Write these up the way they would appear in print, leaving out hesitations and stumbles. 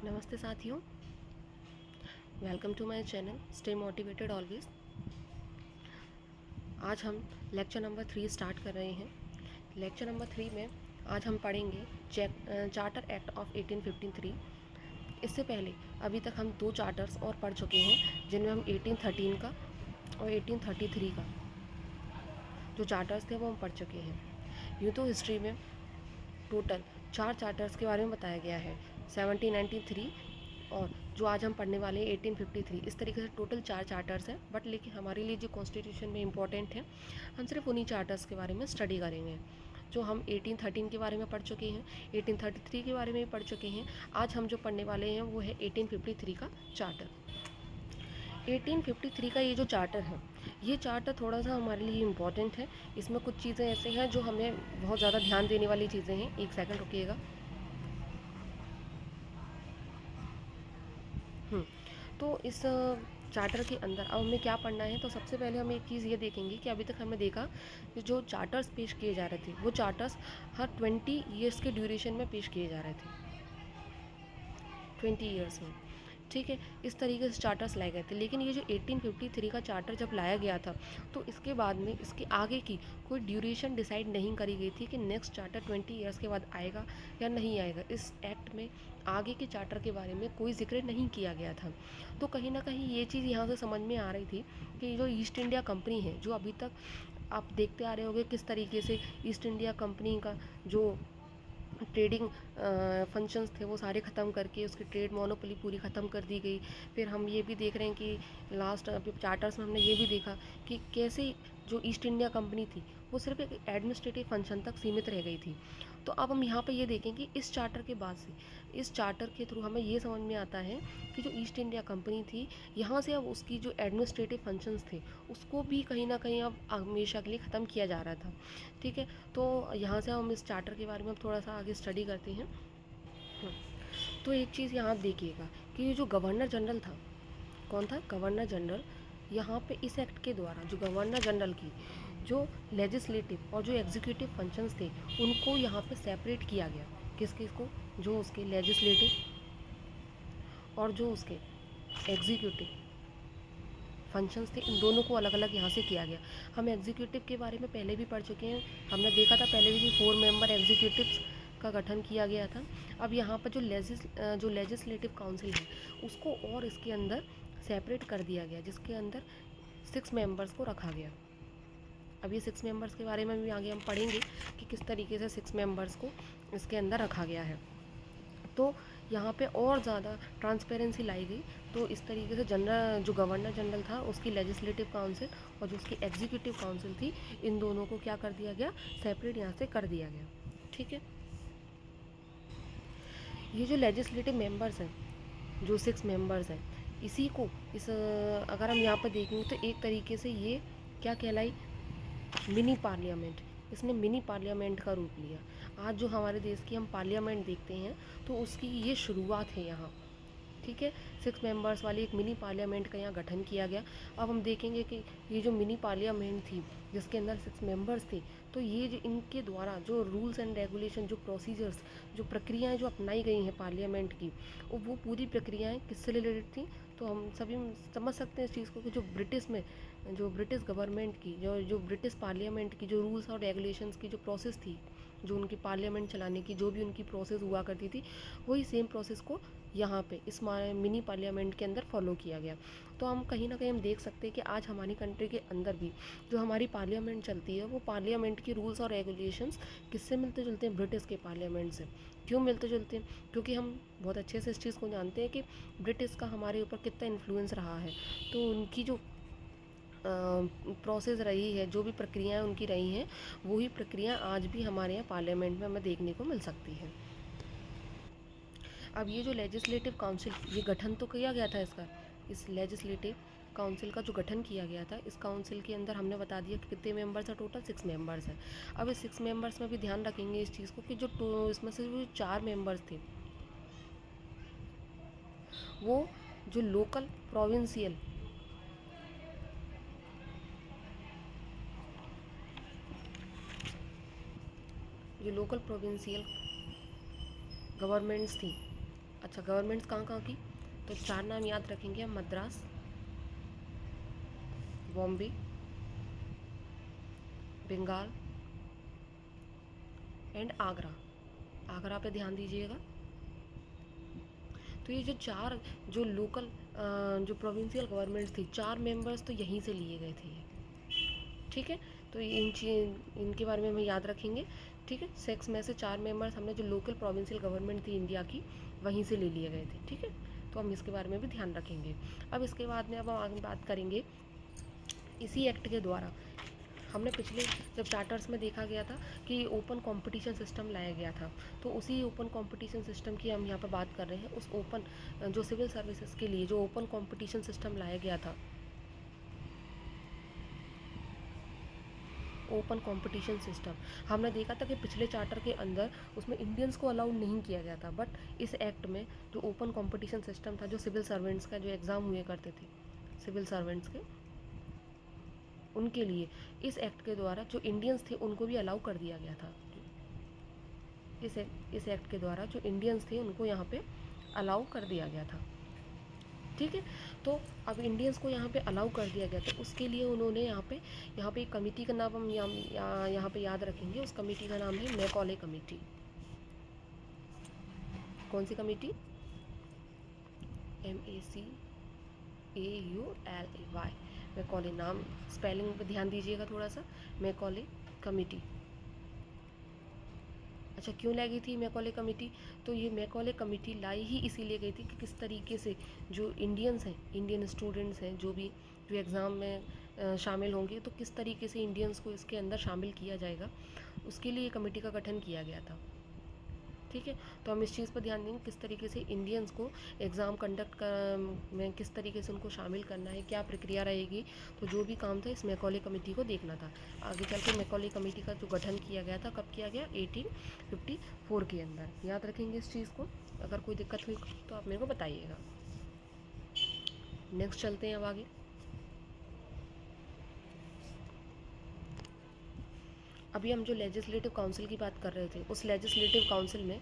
नमस्ते साथियों, welcome to my channel stay motivated always. आज हम लेक्चर नंबर 3 स्टार्ट कर रहे हैं। लेक्चर नंबर 3 में आज हम पढ़ेंगे चार्टर एक्ट ऑफ 1853। इससे पहले अभी तक हम 2 चार्टर्स और पढ़ चुके हैं, जिनमें हम 1813 का और 1833 का जो चार्टर्स थे वो हम पढ़ चुके हैं। यूँ तो हिस्ट्री में टोटल 4 चार्टर्स के बारे में बताया गया है, 1793 और जो आज हम पढ़ने वाले हैं 1853। इस तरीके से टोटल 4 चार्टर्स हैं, बट लेकिन हमारे लिए जो कॉन्स्टिट्यूशन में इम्पोर्टेंट है, हम सिर्फ उन्हीं चार्टर्स के बारे में स्टडी करेंगे। जो हम 1813 के बारे में पढ़ चुके हैं, 1833 के बारे में भी पढ़ चुके हैं। आज हम जो पढ़ने वाले हैं वो है 1853 का चार्टर। 1853 का ये जो चार्टर है, ये चार्टर थोड़ा सा हमारे लिए इम्पॉर्टेंट है। इसमें कुछ चीज़ें ऐसे हैं जो हमें बहुत ज़्यादा ध्यान देने वाली चीज़ें हैं। एक सेकंड रुकिएगा। तो इस चार्टर के अंदर अब हमें क्या पढ़ना है, तो सबसे पहले हम एक चीज़ ये देखेंगे कि अभी तक हमने देखा कि जो चार्टर्स पेश किए जा रहे थे वो चार्टर्स हर 20 ईयर्स के ड्यूरेशन में पेश किए जा रहे थे, 20 ईयर्स में। ठीक है, इस तरीके से चार्टर्स लाए गए थे। लेकिन ये जो 1853 का चार्टर जब लाया गया था, तो इसके बाद में इसके आगे की कोई ड्यूरेशन डिसाइड नहीं करी गई थी कि नेक्स्ट चार्टर 20 ईयर्स के बाद आएगा या नहीं आएगा। इस एक्ट में आगे के चार्टर के बारे में कोई जिक्र नहीं किया गया था। तो कहीं ना कहीं ये चीज़ यहाँ से समझ में आ रही थी कि जो ईस्ट इंडिया कंपनी है, जो अभी तक आप देखते आ रहे होंगे किस तरीके से ईस्ट इंडिया कंपनी का जो ट्रेडिंग फंक्शंस थे वो सारे ख़त्म करके उसकी ट्रेड मोनोपोली पूरी ख़त्म कर दी गई। फिर हम ये भी देख रहे हैं कि लास्ट अभी चार्टर्स में हमने ये भी देखा कि कैसे जो ईस्ट इंडिया कंपनी थी वो सिर्फ एक एडमिनिस्ट्रेटिव फंक्शन तक सीमित रह गई थी। तो अब हम यहाँ पे ये देखें कि इस चार्टर के बाद से, इस चार्टर के थ्रू हमें ये समझ में आता है कि जो ईस्ट इंडिया कंपनी थी, यहाँ से अब उसकी जो एडमिनिस्ट्रेटिव फंक्शंस थे उसको भी कहीं ना कहीं अब हमेशा के लिए ख़त्म किया जा रहा था। ठीक है, तो यहाँ से हम इस चार्टर के बारे में थोड़ा सा आगे स्टडी करते हैं। तो एक चीज़ यहाँ आप देखिएगा कि ये जो गवर्नर जनरल था, कौन था? Governor general. यहाँ पे इस एक्ट के द्वारा जो गवर्नर जनरल की जो लेजिस्लेटिव और जो एग्जीक्यूटिव फंक्शंस थे उनको यहाँ पे सेपरेट किया गया। किस किस को? जो उसके लेजिस्लेटिव और जो उसके एग्जीक्यूटिव फंक्शंस थे, इन दोनों को अलग अलग यहाँ से किया गया। हम एग्जीक्यूटिव के बारे में पहले भी पढ़ चुके हैं, हमने देखा था पहले भी कि 4 मेंबर एग्जीक्यूटिव्स का गठन किया गया था। अब यहाँ पर जो लेजिस्लेटिव काउंसिल है उसको और इसके अंदर सेपरेट कर दिया गया, जिसके अंदर 6 मेंबर्स को रखा गया। अब ये 6 मेंबर्स के बारे में भी आगे हम पढ़ेंगे कि किस तरीके से 6 मेंबर्स को इसके अंदर रखा गया है। तो यहाँ पे और ज़्यादा ट्रांसपेरेंसी लाई गई। तो इस तरीके से जो गवर्नर जनरल था उसकी लेजिस्लेटिव काउंसिल और जो उसकी एग्जीक्यूटिव काउंसिल थी, इन दोनों को क्या कर दिया गया? सेपरेट यहाँ से कर दिया गया। ठीक है, ये जो लेजिस्लेटिव मेंबर्स हैं, जो 6 मेंबर्स हैं, इसी को अगर हम यहाँ पर देखेंगे तो एक तरीके से ये क्या कहलाई? Mini parliament. इसने मिनी पार्लियामेंट का रूप लिया। आज जो हमारे देश की हम पार्लियामेंट देखते हैं तो उसकी ये शुरुआत है यहाँ। ठीक है, 6 मेंबर्स वाली एक मिनी पार्लियामेंट का यहाँ गठन किया गया। अब हम देखेंगे कि ये जो मिनी पार्लियामेंट थी जिसके अंदर 6 मेंबर्स थे, तो ये जो इनके द्वारा जो रूल्स एंड रेगुलेशन, जो प्रोसीजर्स, जो प्रक्रियाएं जो अपनाई गई हैं पार्लियामेंट की, वो पूरी प्रक्रियाएं किससे रिलेटेड थी? तो हम सभी समझ सकते हैं इस चीज़ को कि जो ब्रिटिश गवर्नमेंट की, जो ब्रिटिश पार्लियामेंट की जो रूल्स और रेगुलेशंस की जो प्रोसेस थी, जो उनकी पार्लियामेंट चलाने की जो भी उनकी प्रोसेस हुआ करती थी, वही सेम प्रोसेस को यहाँ पे इस मिनी पार्लियामेंट के अंदर फॉलो किया गया। तो हम कहीं ना कहीं हम देख सकते हैं कि आज हमारी कंट्री के अंदर भी जो हमारी पार्लियामेंट चलती है, वो पार्लियामेंट की रूल्स और रेगुलेशंस किससे मिलते जुलते हैं? ब्रिटिश के पार्लियामेंट से। क्यों मिलते जुलते हैं? क्योंकि हम बहुत अच्छे से इस चीज़ को जानते हैं कि ब्रिटिश का हमारे ऊपर कितना इन्फ्लुएंस रहा है। तो उनकी जो प्रोसेस रही है, जो भी प्रक्रियाएं उनकी रही हैं, वही प्रक्रिया आज भी हमारे यहाँ पार्लियामेंट में हमें देखने को मिल सकती है। अब ये जो लेजिस्लेटिव काउंसिल, ये गठन तो किया गया था इसका, इस लेजिस्लेटिव काउंसिल का जो गठन किया गया था, इस काउंसिल के अंदर हमने बता दिया कि कितने मेंबर्स हैं? टोटल 6 मेंबर्स हैं। अब इस 6 मेंबर्स में भी ध्यान रखेंगे इस चीज़ को कि इसमें से जो 4 मेंबर्स थे वो जो लोकल प्रोविंशियल गवर्नमेंट्स थी, अच्छा, गवर्नमेंट्स कहाँ कहाँ की, तो 4 नाम याद रखेंगे हम, मद्रास, बॉम्बे, बंगाल एंड आगरा। आगरा पे ध्यान दीजिएगा। तो ये जो 4 जो लोकल जो प्रोविंशियल गवर्नमेंट्स थी, 4 मेंबर्स तो यहीं से लिए गए थे ये। ठीक है, तो इनके बारे में हम याद रखेंगे। ठीक है, 6 में से 4 मेंबर्स हमने जो लोकल प्रोविंशियल गवर्नमेंट थी इंडिया की, वहीं से ले लिए गए थे। ठीक है, तो हम इसके बारे में भी ध्यान रखेंगे। अब इसके बाद में अब हम आगे बात करेंगे इसी एक्ट के द्वारा। हमने पिछले जब चार्टर्स में देखा गया था कि ओपन कंपटीशन सिस्टम लाया गया था, तो उसी ओपन कंपटीशन सिस्टम की हम यहाँ पर बात कर रहे हैं। उस ओपन जो सिविल सर्विसेज के लिए जो ओपन कंपटीशन सिस्टम लाया गया था, ओपन कंपटीशन सिस्टम, हमने देखा था कि पिछले चार्टर के अंदर उसमें इंडियंस को अलाउड नहीं किया गया था, बट इस एक्ट में जो ओपन कंपटीशन सिस्टम था, जो सिविल सर्वेंट्स का जो एग्ज़ाम हुए करते थे सिविल सर्वेंट्स के, उनके लिए इस एक्ट के द्वारा जो इंडियंस थे उनको भी अलाउ कर दिया गया था। इस एक्ट के द्वारा जो इंडियंस थे उनको यहाँ पे अलाउ कर दिया गया था। ठीक है, तो अब इंडियंस को यहाँ पे अलाउ कर दिया गया, तो उसके लिए उन्होंने यहाँ पे एक कमेटी का नाम हम यहाँ पे याद रखेंगे। उस कमेटी का नाम है मैकॉले कमेटी। कौन सी कमेटी? MACAULAY, मैकॉले नाम, स्पेलिंग पे ध्यान दीजिएगा थोड़ा सा, मैकॉले कमेटी। अच्छा, क्यों लाई गई थी मैकॉले कमेटी? तो ये मैकॉले कमेटी लाई ही इसीलिए गई थी कि किस तरीके से जो इंडियंस हैं, इंडियन स्टूडेंट्स हैं, जो भी जो एग्ज़ाम में शामिल होंगे, तो किस तरीके से इंडियंस को इसके अंदर शामिल किया जाएगा, उसके लिए कमेटी का गठन किया गया था। ठीक है, तो हम इस चीज़ पर ध्यान देंगे किस तरीके से इंडियंस को एग्ज़ाम कंडक्ट में किस तरीके से उनको शामिल करना है, क्या प्रक्रिया रहेगी। तो जो भी काम था इस मैकॉले कमेटी को देखना था। आगे चल के मैकॉले कमेटी का जो गठन किया गया था, कब किया गया? 1854 के अंदर। याद रखेंगे इस चीज़ को। अगर कोई दिक्कत हुई तो आप मेरे को बताइएगा। नेक्स्ट चलते हैं अब आगे। अभी हम जो लेजिस्लेटिव काउंसिल की बात कर रहे थे, उस लेजिस्लेटिव काउंसिल में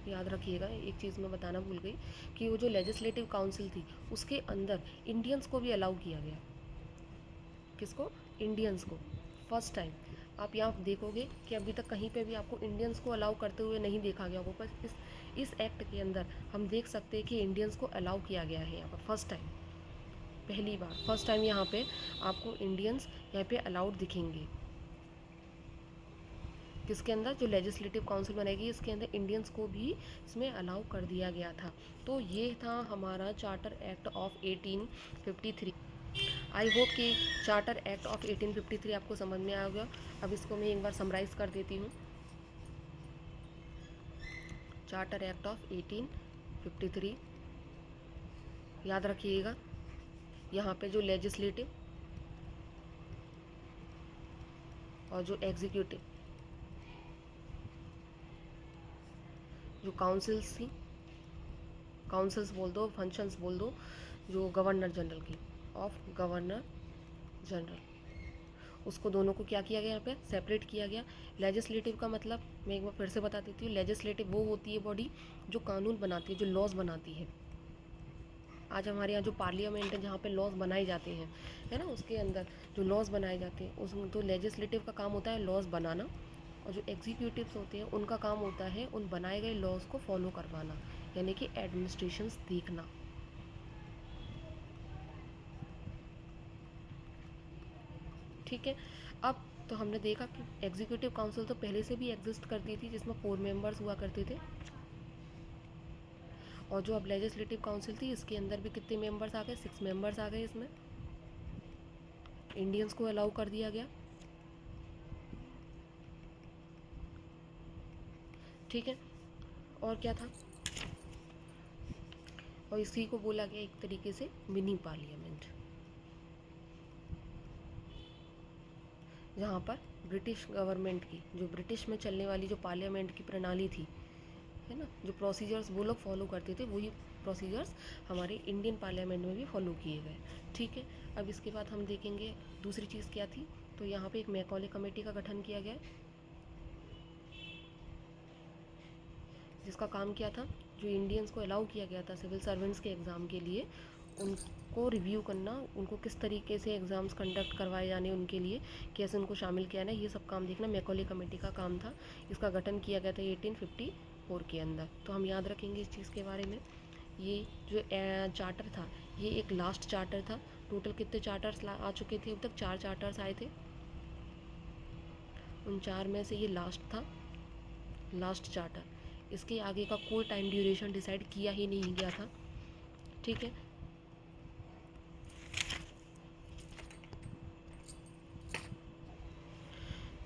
याद रखिएगा, एक चीज़ मैं बताना भूल गई कि वो जो लेजिस्लेटिव काउंसिल थी उसके अंदर इंडियंस को भी अलाउ किया गया। किसको? इंडियंस को। फर्स्ट टाइम आप यहाँ देखोगे कि अभी तक कहीं पे भी आपको इंडियंस को अलाउ करते हुए नहीं देखा गया होगा, पर इस एक्ट के अंदर हम देख सकते हैं कि इंडियंस को अलाउ किया गया है यहाँ पर फर्स्ट टाइम, पहली बार फर्स्ट टाइम यहाँ पे आपको इंडियंस यहाँ पे अलाउड दिखेंगे। किसके अंदर? जो लेजिस्लेटिव काउंसिल बनाएगी इसके अंदर इंडियंस को भी इसमें अलाउ कर दिया गया था। तो ये था हमारा charter act of 1853। I hope कि चार्टर एक्ट ऑफ 1853 आपको समझ में आ गया। अब इसको मैं एक बार समराइज़ कर देती हूँ। चार्टर एक्ट ऑफ 1853 याद रखिएगा, यहाँ पे जो लेजिस्लेटिव और जो एग्जीक्यूटिव जो काउंसिल्स थी, काउंसिल्स बोल दो, फंक्शंस बोल दो, जो गवर्नर जनरल की, ऑफ गवर्नर जनरल, उसको दोनों को क्या किया गया? यहाँ पे सेपरेट किया गया। लेजिस्लेटिव का मतलब मैं एक बार फिर से बता देती हूँ। लेजिस्लेटिव वो होती है बॉडी जो कानून बनाती है, जो लॉज बनाती है। आज हमारे यहाँ जो पार्लियामेंट है जहाँ पे लॉज बनाए जाते हैं, है ना, उसके अंदर जो लॉज बनाए जाते हैं उसमें तो लेजिस्लेटिव का काम होता है लॉज बनाना, और जो एग्जीक्यूटिव्स होते हैं उनका काम होता है उन बनाए गए लॉज को फॉलो करवाना, यानी कि एडमिनिस्ट्रेशंस देखना। ठीक है, अब तो हमने देखा कि एग्जीक्यूटिव काउंसिल तो पहले से भी एग्जिस्ट करती थी, जिसमें 4 मेंबर्स हुआ करते थे, और जो अब लेजिस्लेटिव काउंसिल थी इसके अंदर भी कितने मेंबर्स आ गए? 6 मेंबर्स आ गए। इसमें इंडियंस को अलाउ कर दिया गया। ठीक है, और क्या था? और इसी को बोला गया एक तरीके से मिनी पार्लियामेंट, जहाँ पर ब्रिटिश गवर्नमेंट की जो ब्रिटिश में चलने वाली जो पार्लियामेंट की प्रणाली थी, है ना, जो प्रोसीजर्स वो लोग फॉलो करते थे, वही प्रोसीजर्स हमारे इंडियन पार्लियामेंट में भी फॉलो किए गए। ठीक है, अब इसके बाद हम देखेंगे दूसरी चीज़ क्या थी। तो यहाँ पे एक मैकॉले कमेटी का गठन किया गया। जिसका काम क्या था, जो इंडियंस को अलाउ किया गया था सिविल सर्वेंट्स के एग्ज़ाम के लिए, उनको रिव्यू करना, उनको किस तरीके से एग्ज़ाम्स कंडक्ट करवाए जाने उनके लिए, कैसे उनको शामिल किया ना, ये सब काम देखना मैकॉले कमेटी का काम था। इसका गठन किया गया था 1854 के अंदर। तो हम याद रखेंगे इस चीज़ के बारे में। ये जो चार्टर था, ये एक लास्ट चार्टर था। टोटल कितने चार्टर्स आ चुके थे अब तक? 4 चार्टर्स आए थे। उन 4 में से ये लास्ट था, लास्ट चार्टर। इसके आगे का कोई टाइम ड्यूरेशन डिसाइड किया ही नहीं गया था, ठीक है।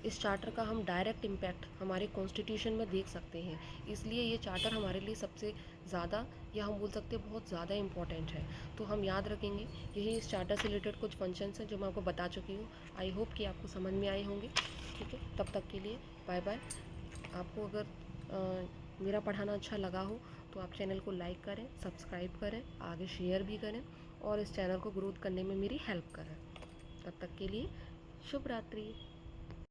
इस चार्टर का हम डायरेक्ट इम्पैक्ट हमारे कॉन्स्टिट्यूशन में देख सकते हैं, इसलिए ये चार्टर हमारे लिए सबसे ज़्यादा, या हम बोल सकते हैं बहुत ज़्यादा इम्पॉर्टेंट है। तो हम याद रखेंगे। यही इस चार्टर से रिलेटेड कुछ फंक्शंस हैं जो मैं आपको बता चुकी हूँ। आई होप कि आपको समझ में आए होंगे, ठीक है। तब तक के लिए बाय बाय। आपको अगर मेरा पढ़ाना अच्छा लगा हो तो आप चैनल को लाइक करें, सब्सक्राइब करें, आगे शेयर भी करें और इस चैनल को ग्रोथ करने में मेरी हेल्प करें। तब तक के लिए शुभ रात्रि।